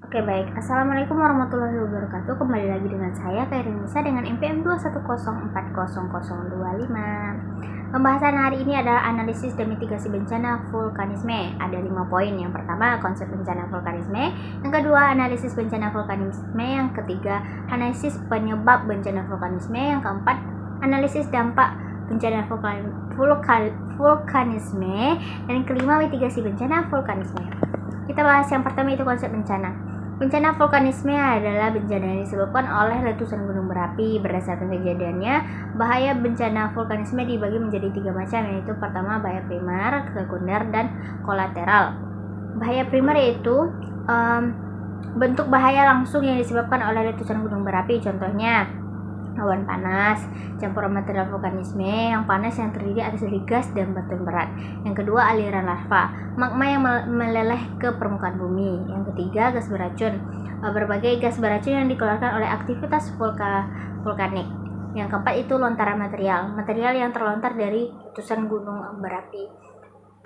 Oke baik, Assalamualaikum warahmatullahi wabarakatuh. Kembali lagi dengan saya Kairin Nisa dengan NPM 2104005. Pembahasan hari ini adalah analisis dan mitigasi bencana vulkanisme. Ada 5 poin. Yang pertama, konsep bencana vulkanisme. Yang kedua, analisis bencana vulkanisme. Yang ketiga, analisis penyebab bencana vulkanisme. Yang keempat, analisis dampak bencana vulkanisme. Dan yang kelima, mitigasi bencana vulkanisme. Kita bahas yang pertama, itu konsep bencana. Bencana vulkanisme adalah bencana yang disebabkan oleh letusan gunung berapi. Berdasarkan kejadiannya, bahaya bencana vulkanisme dibagi menjadi 3 macam, yaitu pertama bahaya primer, sekunder, dan kolateral. Bahaya primer yaitu bentuk bahaya langsung yang disebabkan oleh letusan gunung berapi. Contohnya awan panas, campuran material vulkanisme yang panas yang terdiri atas gas dan batu berat. Yang kedua, aliran lava, magma yang meleleh ke permukaan bumi. Yang ketiga, gas beracun, berbagai gas beracun yang dikeluarkan oleh aktivitas vulkanik. Yang keempat, itu lontaran material yang terlontar dari letusan gunung berapi.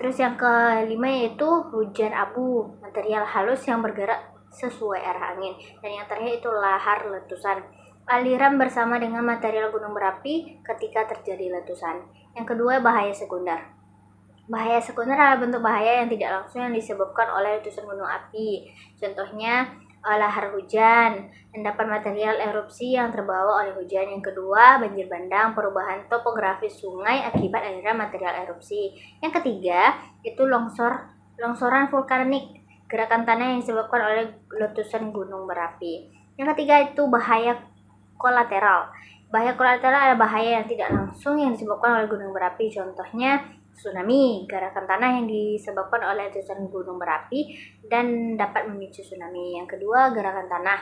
Terus yang kelima yaitu hujan abu, material halus yang bergerak sesuai arah angin. Dan yang terakhir itu lahar letusan, aliran bersama dengan material gunung berapi ketika terjadi letusan. Yang kedua, bahaya sekunder. Bahaya sekunder adalah bentuk bahaya yang tidak langsung yang disebabkan oleh letusan gunung api. Contohnya lahar hujan, endapan material erupsi yang terbawa oleh hujan. Yang kedua, banjir bandang, perubahan topografis sungai akibat aliran material erupsi. Yang ketiga, itu longsoran vulkanik, gerakan tanah yang disebabkan oleh letusan gunung berapi. Yang ketiga, itu bahaya kolateral. Bahaya kolateral adalah bahaya yang tidak langsung yang disebabkan oleh gunung berapi. Contohnya tsunami, gerakan tanah yang disebabkan oleh letusan gunung berapi dan dapat memicu tsunami. Yang kedua, gerakan tanah.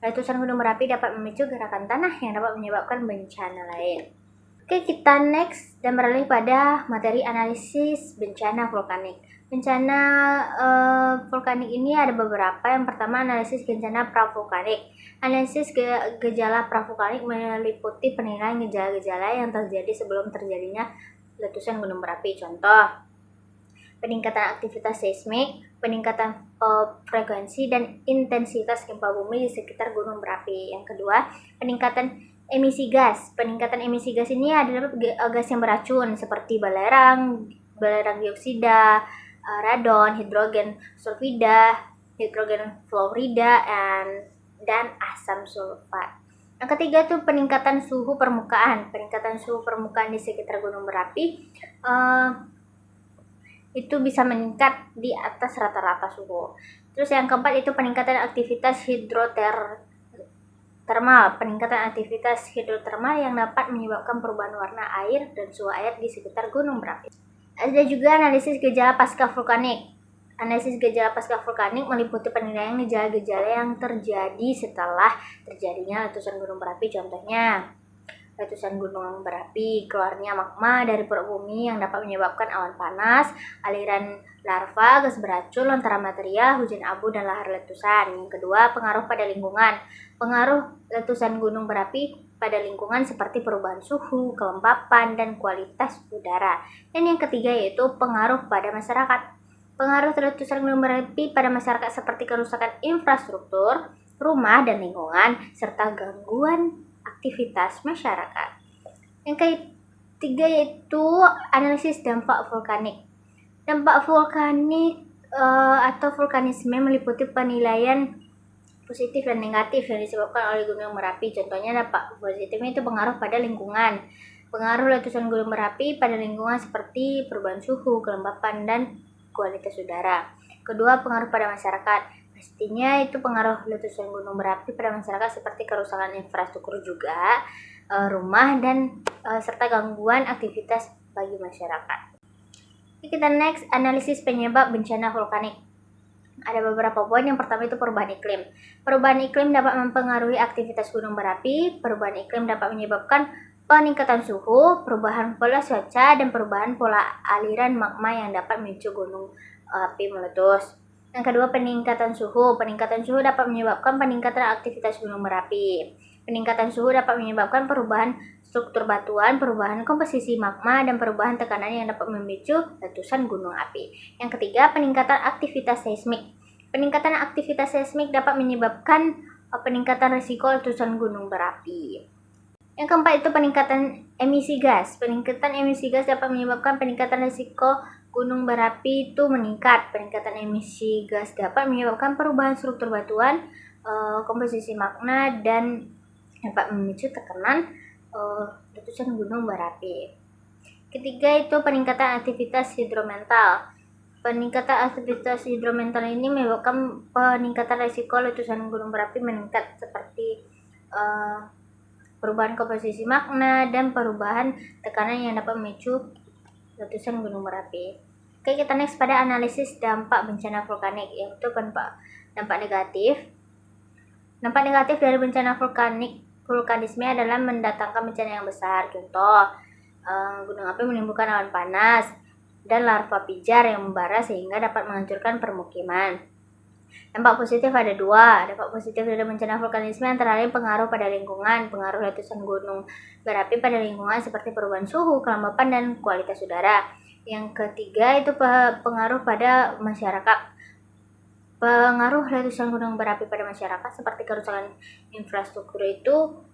Letusan gunung berapi dapat memicu gerakan tanah yang dapat menyebabkan bencana lain. Oke, kita next dan beralih pada materi analisis bencana vulkanik. Bencana vulkanik ini ada beberapa. Yang pertama, analisis bencana pravulkanik. Analisis gejala pravulkanik meliputi penilaian gejala-gejala yang terjadi sebelum terjadinya letusan gunung berapi. Contoh, peningkatan aktivitas seismik, peningkatan frekuensi dan intensitas gempa bumi di sekitar gunung berapi. Yang kedua, peningkatan emisi gas. Peningkatan emisi gas ini adalah gas yang beracun seperti belerang dioksida, radon, hidrogen sulfida, hidrogen fluorida, dan asam sulfat. Yang ketiga itu peningkatan suhu permukaan. Peningkatan suhu permukaan di sekitar gunung berapi itu bisa meningkat di atas rata-rata suhu. Terus yang keempat itu peningkatan aktivitas hidrotermal. Peningkatan aktivitas hidrotermal yang dapat menyebabkan perubahan warna air dan suhu air di sekitar gunung berapi. Ada juga analisis gejala pasca vulkanik. Analisis gejala pasca vulkanik meliputi penilaian gejala-gejala yang terjadi setelah terjadinya letusan gunung berapi. Contohnya, letusan gunung berapi, keluarnya magma dari perut bumi yang dapat menyebabkan awan panas, aliran lava, gas beracun, lontaran material, hujan abu, dan lahar letusan. Yang kedua, pengaruh pada lingkungan. Pengaruh letusan gunung berapi pada lingkungan seperti perubahan suhu, kelembapan, dan kualitas udara. Dan yang ketiga yaitu pengaruh pada masyarakat. Pengaruh letusan gunung berapi pada masyarakat seperti kerusakan infrastruktur, rumah dan lingkungan, serta gangguan aktivitas masyarakat. Yang ketiga yaitu analisis dampak vulkanik. Dampak vulkanik atau vulkanisme meliputi penilaian positif dan negatif yang disebabkan oleh gunung berapi. Contohnya dampak positifnya itu pengaruh pada lingkungan. Pengaruh letusan gunung berapi pada lingkungan seperti perubahan suhu, kelembapan, dan kualitas udara. Kedua, pengaruh pada masyarakat. Pastinya itu pengaruh letusan gunung berapi pada masyarakat seperti kerusakan infrastruktur juga, rumah, dan serta gangguan aktivitas bagi masyarakat. Kita next, analisis penyebab bencana vulkanik. Ada beberapa poin. Yang pertama itu perubahan iklim. Perubahan iklim dapat mempengaruhi aktivitas gunung berapi. Perubahan iklim dapat menyebabkan peningkatan suhu, perubahan pola cuaca, dan perubahan pola aliran magma yang dapat memicu gunung api meletus. Yang kedua, peningkatan suhu. Peningkatan suhu dapat menyebabkan peningkatan aktivitas gunung berapi. Peningkatan suhu dapat menyebabkan perubahan struktur batuan, perubahan komposisi magma, dan perubahan tekanan yang dapat memicu letusan gunung api. Yang ketiga, peningkatan aktivitas seismik. Peningkatan aktivitas seismik dapat menyebabkan peningkatan risiko letusan gunung berapi. Yang keempat itu peningkatan emisi gas. Peningkatan emisi gas dapat menyebabkan peningkatan risiko gunung berapi itu meningkat. Peningkatan emisi gas dapat menyebabkan perubahan struktur batuan, komposisi magma, dan dapat memicu tekanan letusan gunung berapi. Ketiga itu peningkatan aktivitas hidromental. Peningkatan aktivitas hidromental ini menyebabkan peningkatan risiko letusan gunung berapi meningkat seperti perubahan komposisi magma dan perubahan tekanan yang dapat memicu letusan gunung berapi. Oke, kita next pada analisis dampak bencana vulkanik, yaitu dampak negatif. Dampak negatif dari bencana vulkanisme adalah mendatangkan bencana yang besar. Contoh, gunung api menimbulkan awan panas dan larva pijar yang membara sehingga dapat menghancurkan permukiman. Dampak positif ada dua. Dampak positif dari bencana vulkanisme antara lain pengaruh pada lingkungan, pengaruh letusan gunung berapi pada lingkungan seperti perubahan suhu, kelembapan, dan kualitas udara. Yang ketiga itu pengaruh pada masyarakat. Pengaruh letusan gunung berapi pada masyarakat seperti kerusakan infrastruktur itu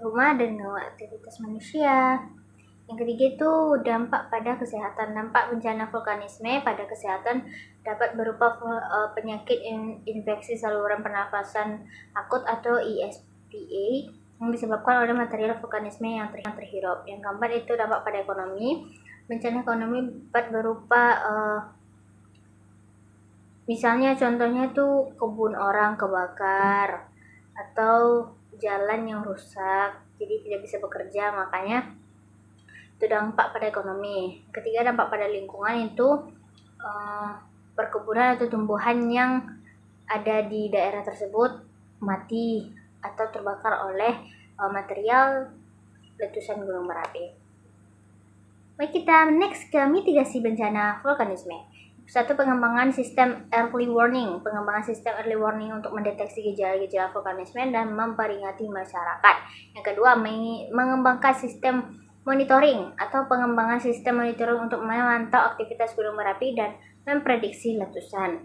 rumah dan aktivitas manusia. Yang ketiga itu dampak pada kesehatan. Dampak bencana vulkanisme pada kesehatan dapat berupa penyakit infeksi saluran pernafasan akut atau ISPA yang disebabkan oleh material vulkanisme yang terhirup. Yang keempat itu dampak pada ekonomi. Bencana ekonomi dapat berupa misalnya contohnya itu kebun orang kebakar atau jalan yang rusak jadi tidak bisa bekerja, makanya itu dampak pada ekonomi. Ketiga, dampak pada lingkungan itu perkebunan atau tumbuhan yang ada di daerah tersebut mati atau terbakar oleh material letusan gunung berapi. Baik, kita next ke mitigasi bencana vulkanisme. Satu, pengembangan sistem early warning. Pengembangan sistem early warning untuk mendeteksi gejala-gejala vulkanisme dan memperingati masyarakat. Yang kedua, mengembangkan sistem monitoring atau pengembangan sistem monitoring untuk memantau aktivitas gunung berapi dan memprediksi letusan.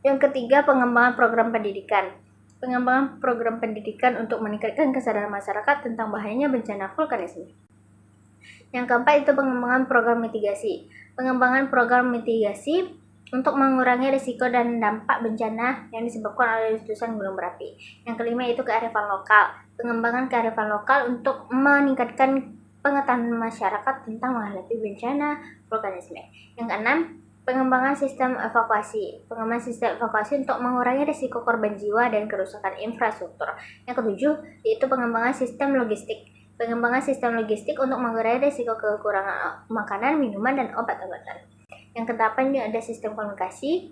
Yang ketiga, pengembangan program pendidikan. Pengembangan program pendidikan untuk meningkatkan kesadaran masyarakat tentang bahayanya bencana vulkanisme. Yang keempat itu pengembangan program mitigasi. Pengembangan program mitigasi untuk mengurangi risiko dan dampak bencana yang disebabkan oleh letusan gunung berapi. Yang kelima itu kearifan lokal. Pengembangan kearifan lokal untuk meningkatkan pengetahuan masyarakat tentang menghadapi bencana vulkanisme. Yang keenam, pengembangan sistem evakuasi. Pengembangan sistem evakuasi untuk mengurangi risiko korban jiwa dan kerusakan infrastruktur. Yang ketujuh, yaitu pengembangan sistem logistik. Pengembangan sistem logistik untuk mengurangi risiko kekurangan makanan, minuman, dan obat-obatan. Yang kedelapan, ada sistem komunikasi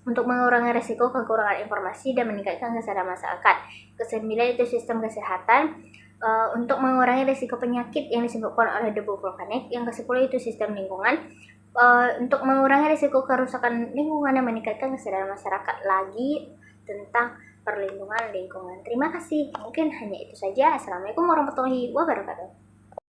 untuk mengurangi risiko kekurangan informasi dan meningkatkan kesadaran masyarakat. Kesembilan itu sistem kesehatan untuk mengurangi risiko penyakit yang disebabkan oleh debu vulkanik. Yang kesepuluh itu sistem lingkungan untuk mengurangi risiko kerusakan lingkungan dan meningkatkan kesadaran masyarakat lagi tentang perlindungan lingkungan. Terima kasih. Mungkin hanya itu saja. Assalamualaikum warahmatullahi wabarakatuh.